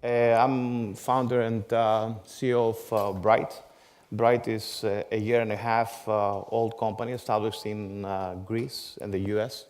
I'm founder and CEO of Bright. Bright is a year and a half old company established in Greece and the US.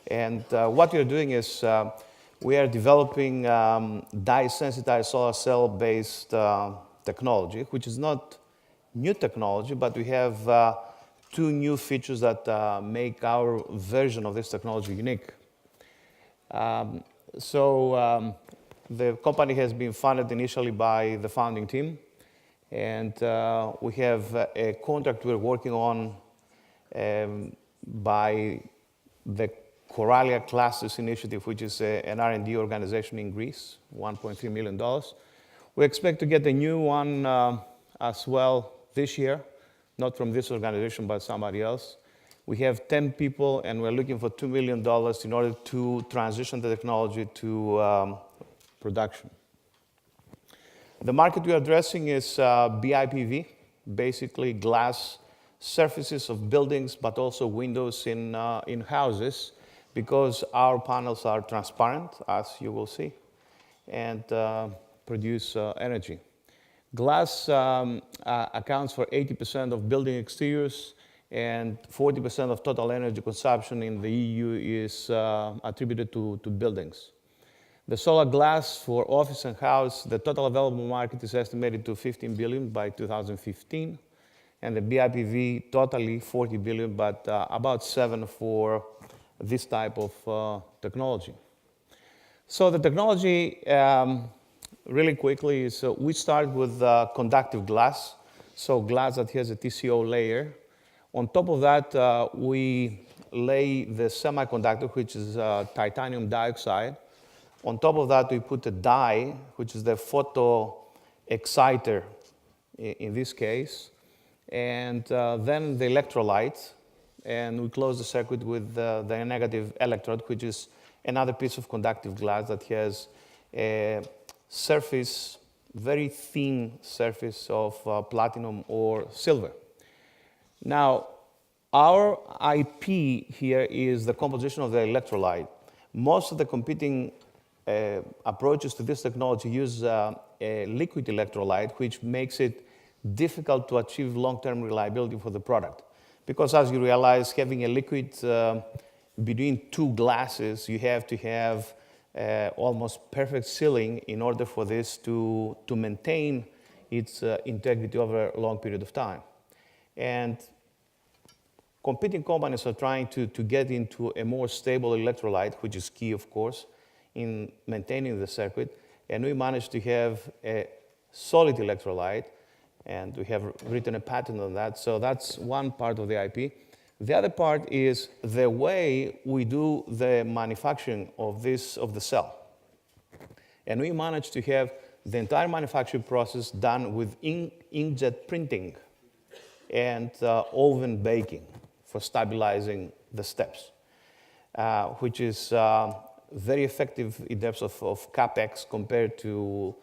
And what we're doing is we are developing dye-sensitized solar cell-based technology, which is not new technology, but we have two new features that make our version of this technology unique. The company has been funded initially by the founding team, and we have a contract we're working on by the Coralia Classes Initiative, which is an R&D organization in Greece, $1.3 million. We expect to get a new one as well this year, not from this organization, but somebody else. We have 10 people, and we're looking for $2 million in order to transition the technology to production. The market we're addressing is BIPV, basically glass surfaces of buildings, but also windows in houses, because our panels are transparent, as you will see, and produce energy. Glass accounts for 80% of building exteriors, and 40% of total energy consumption in the EU is attributed to buildings. The solar glass for office and house, the total available market is estimated to 15 billion by 2015, and the BIPV totally 40 billion, but about 7 for this type of technology. So the technology, really quickly, is we start with conductive glass, so glass that has a TCO layer. On top of that, we lay the semiconductor, which is titanium dioxide. On top of that, we put a dye, which is the photo exciter in this case, and then the electrolyte, and we close the circuit with the negative electrode, which is another piece of conductive glass that has a surface, very thin surface of platinum or silver. Now, our IP here is the composition of the electrolyte. Most of the competing approaches to this technology use a liquid electrolyte, which makes it difficult to achieve long-term reliability for the product. Because as you realize, having a liquid between two glasses, you have to have almost perfect sealing in order for this to maintain its integrity over a long period of time. And competing companies are trying to get into a more stable electrolyte, which is key, of course, in maintaining the circuit. And we managed to have a solid electrolyte, and we have written a patent on that. So that's one part of the IP. The other part is the way we do the manufacturing of the cell. And we managed to have the entire manufacturing process done with inkjet printing and oven baking for stabilizing the steps, which is very effective in terms of CapEx compared to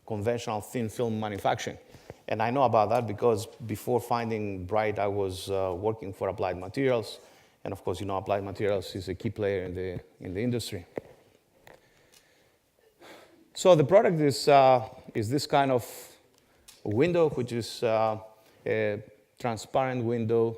conventional thin film manufacturing. And I know about that because before finding Bright, I was working for Applied Materials. And of course, you know, Applied Materials is a key player in the industry. So the product is this kind of window, which is a transparent window,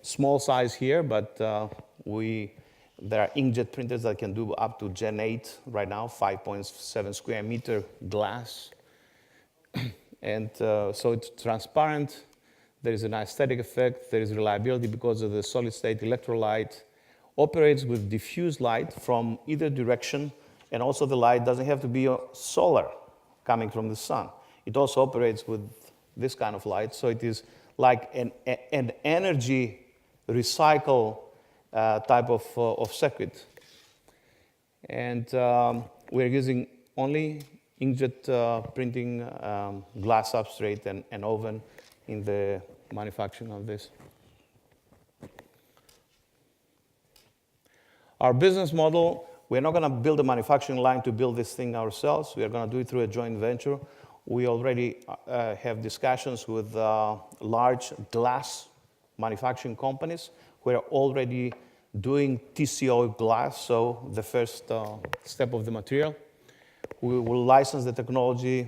small size here, but there are inkjet printers that can do up to Gen 8 right now, 5.7 square meter glass. And so it's transparent. There is an aesthetic effect. There is reliability because of the solid-state electrolyte. Operates with diffuse light from either direction, and also the light doesn't have to be solar coming from the sun. It also operates with this kind of light, so it is like an energy recycle type of circuit. And we're using only inkjet printing, glass substrate, and oven in the manufacturing of this. Our business model, we're not going to build a manufacturing line to build this thing ourselves. We are going to do it through a joint venture. We already have discussions with large glass manufacturing companies who are already doing TCO glass, so the first step of the material. We will license the technology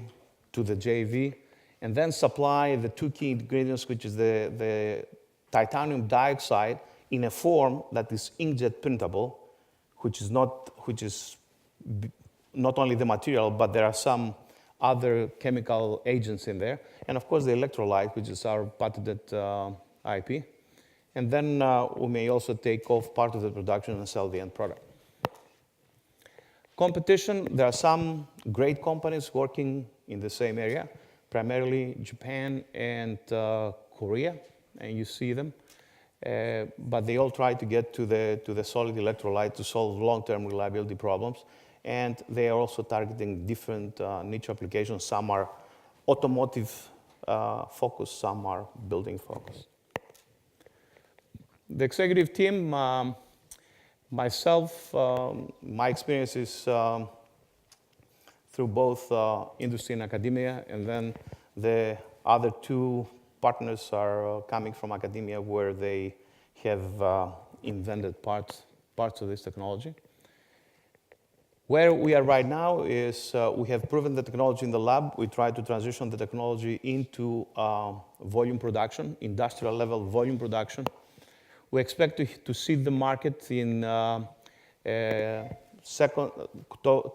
to the JV and then supply the two key ingredients, which is the titanium dioxide in a form that is inkjet printable, which is not only the material, but there are some other chemical agents in there. And of course, the electrolyte, which is our patented IP. And then we may also take off part of the production and sell the end product. Competition, there are some great companies working in the same area, primarily Japan and Korea, and you see them. But they all try to get to the solid electrolyte to solve long-term reliability problems. And they are also targeting different niche applications. Some are automotive focused, some are building focused. The executive team, myself, my experience is through both industry and academia, and then the other two partners are coming from academia where they have invented parts of this technology. Where we are right now is we have proven the technology in the lab. We try to transition the technology into volume production, industrial level volume production. We expect to seed the market in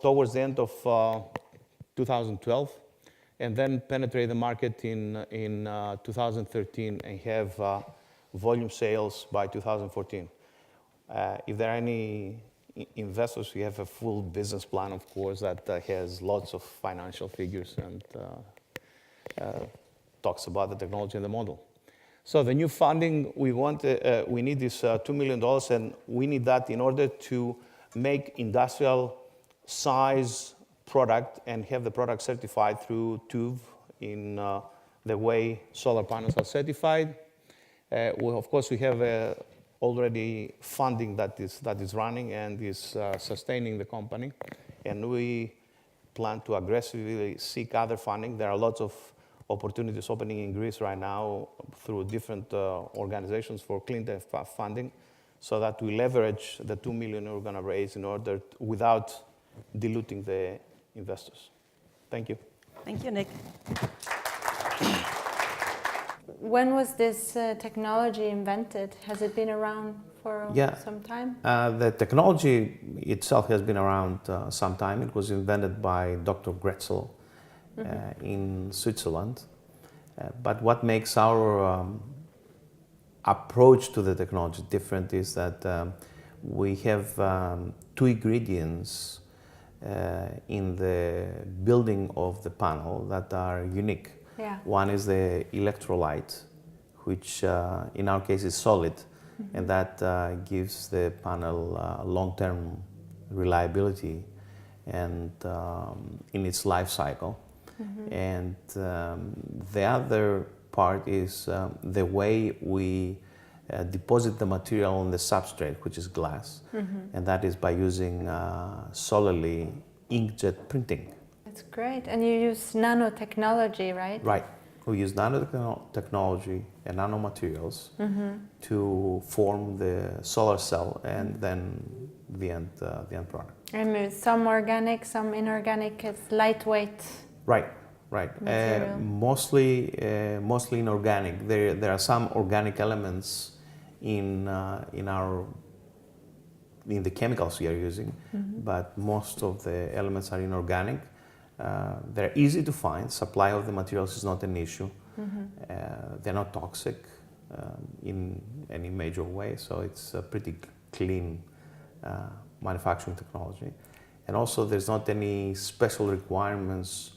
towards the end of 2012, and then penetrate the market in 2013 and have volume sales by 2014. If there are any investors, we have a full business plan, of course, that has lots of financial figures and talks about the technology and the model. So the new funding we need is $2 million, and we need that in order to make industrial size product and have the product certified through TÜV in the way solar panels are certified. Of course, we have already funding that is running and is sustaining the company, and we plan to aggressively seek other funding. There are lots of opportunities opening in Greece right now through different organizations for clean tech funding, so that we leverage the $2 million we're going to raise without diluting the investors. Thank you. Thank you, Nick. When was this technology invented? Has it been around for some time? The technology itself has been around some time. It was invented by Dr. Gretzel in Switzerland. But what makes our approach to the technology different is that we have two ingredients in the building of the panel that are unique. Yeah. One is the electrolyte, which in our case is solid, and that gives the panel long-term reliability and in its life cycle. And the other part is the way we deposit the material on the substrate, which is glass, and that is by using solely inkjet printing. That's great. And you use nanotechnology, right? Right. We use nanotechnology and nanomaterials to form the solar cell and then the end product. And some organic, some inorganic. It's lightweight. Right. Mostly inorganic. There are some organic elements in the chemicals we are using, but most of the elements are inorganic. They're easy to find. Supply of the materials is not an issue. They're not toxic in any major way, so it's a pretty clean manufacturing technology. And also, there's not any special requirements,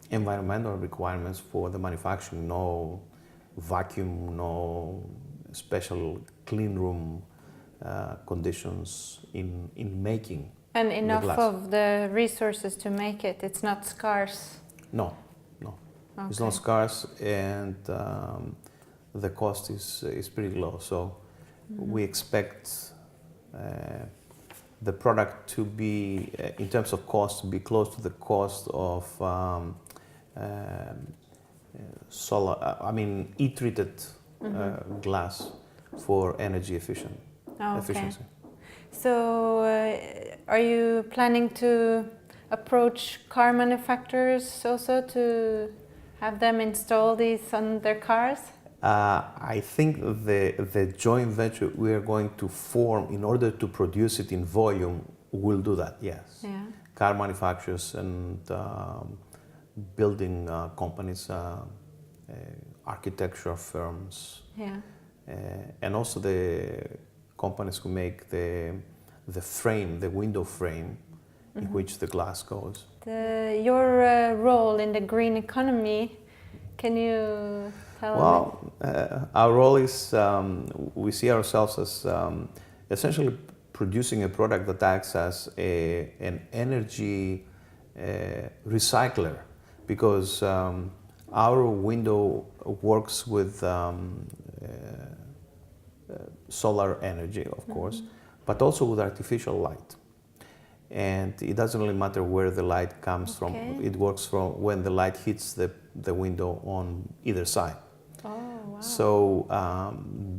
environmental requirements for the manufacturing. No vacuum, no special clean room conditions in making. And enough of the resources to make it. It's not scarce. No. Okay. It's not scarce, and the cost is pretty low. So we expect the product to be, in terms of cost, to be close to the cost of heat-treated glass for energy efficiency. So, are you planning to approach car manufacturers also to have them install these on their cars? I think the joint venture we are going to form in order to produce it in volume will do that, yes. Yeah. Car manufacturers and building companies, architecture firms, Yeah. and also the companies who make the frame, the window frame in which the glass goes. Your role in the green economy, can you tell me? Well, our role is we see ourselves as essentially producing a product that acts as an energy recycler, because our window works with solar energy, of course, but also with artificial light. And it doesn't really matter where the light comes from. It works from when the light hits the window on either side. Oh, wow. So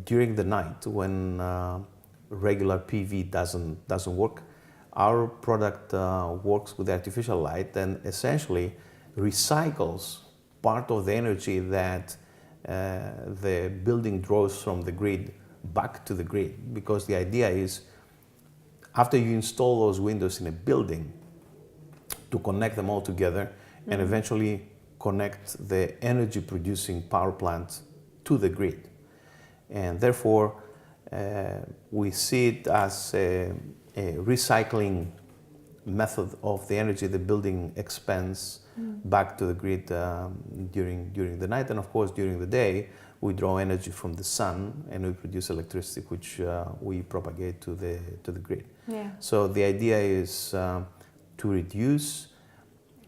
during the night, when regular PV doesn't work, our product works with artificial light and essentially recycles part of the energy that the building draws from the grid back to the grid. Because the idea is, after you install those windows in a building, to connect them all together and eventually connect the energy producing power plant to the grid. And therefore, we see it as a recycling method of the energy the building expends back to the grid during the night. And of course, during the day, we draw energy from the sun and we produce electricity, which we propagate to the grid. Yeah. So the idea is to reduce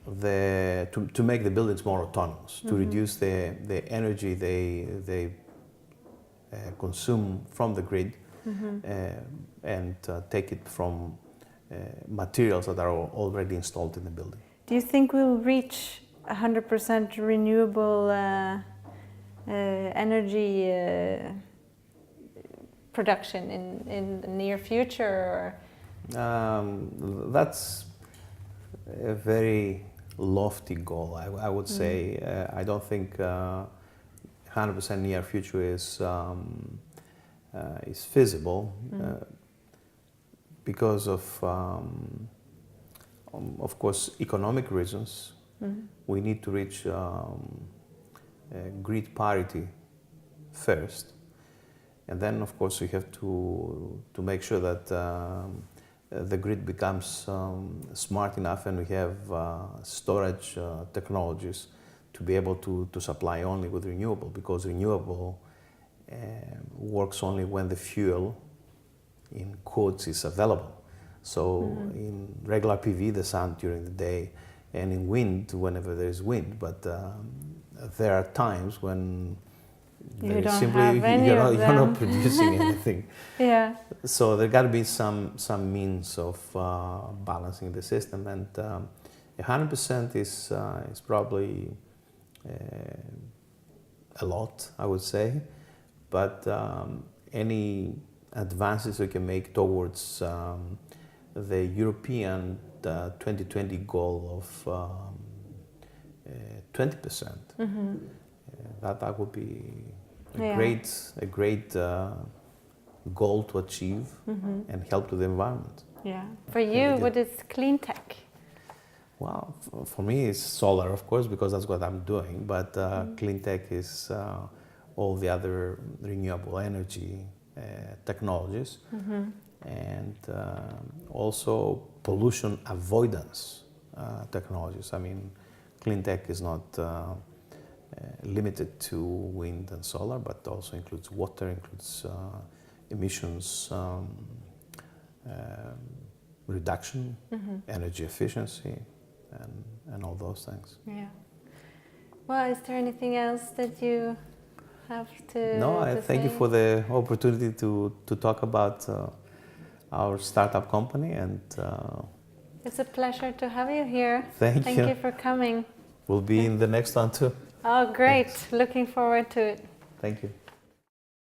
to make the buildings more autonomous, to reduce the energy they consume from the grid, and take it from materials that are already installed in the building. Do you think we'll reach 100% renewable energy production in the near future? That's a very lofty goal, I would say. I don't think 100% near future is feasible because of course, economic reasons. We need to reach grid parity first, and then of course we have to make sure that the grid becomes smart enough and we have storage technologies to be able to supply only with renewable, because renewable works only when the fuel, in quotes, is available. So in regular PV, the sun during the day, and in wind, whenever there is wind. But there are times when You don't simply have any you're of not them. producing anything. Yeah. So there got to be some means of balancing the system, and 100% is probably a lot, I would say. But any advances we can make towards the European 2020 goal of 20%, that would be a great goal to achieve and help to the environment. Yeah. For you, what is clean tech? Well, for me, it's solar, of course, because that's what I'm doing. But clean tech is all the other renewable energy technologies, and also pollution avoidance technologies. I mean, clean tech is not limited to wind and solar, but also includes water, includes emissions reduction, energy efficiency, and all those things. Yeah. Well, is there anything else that you have to No, I thank you for the opportunity to talk about our startup company, and it's a pleasure to have you here. Thank you. You for coming. We'll be in the next one too. Oh, great. Thanks. Looking forward to it. Thank you.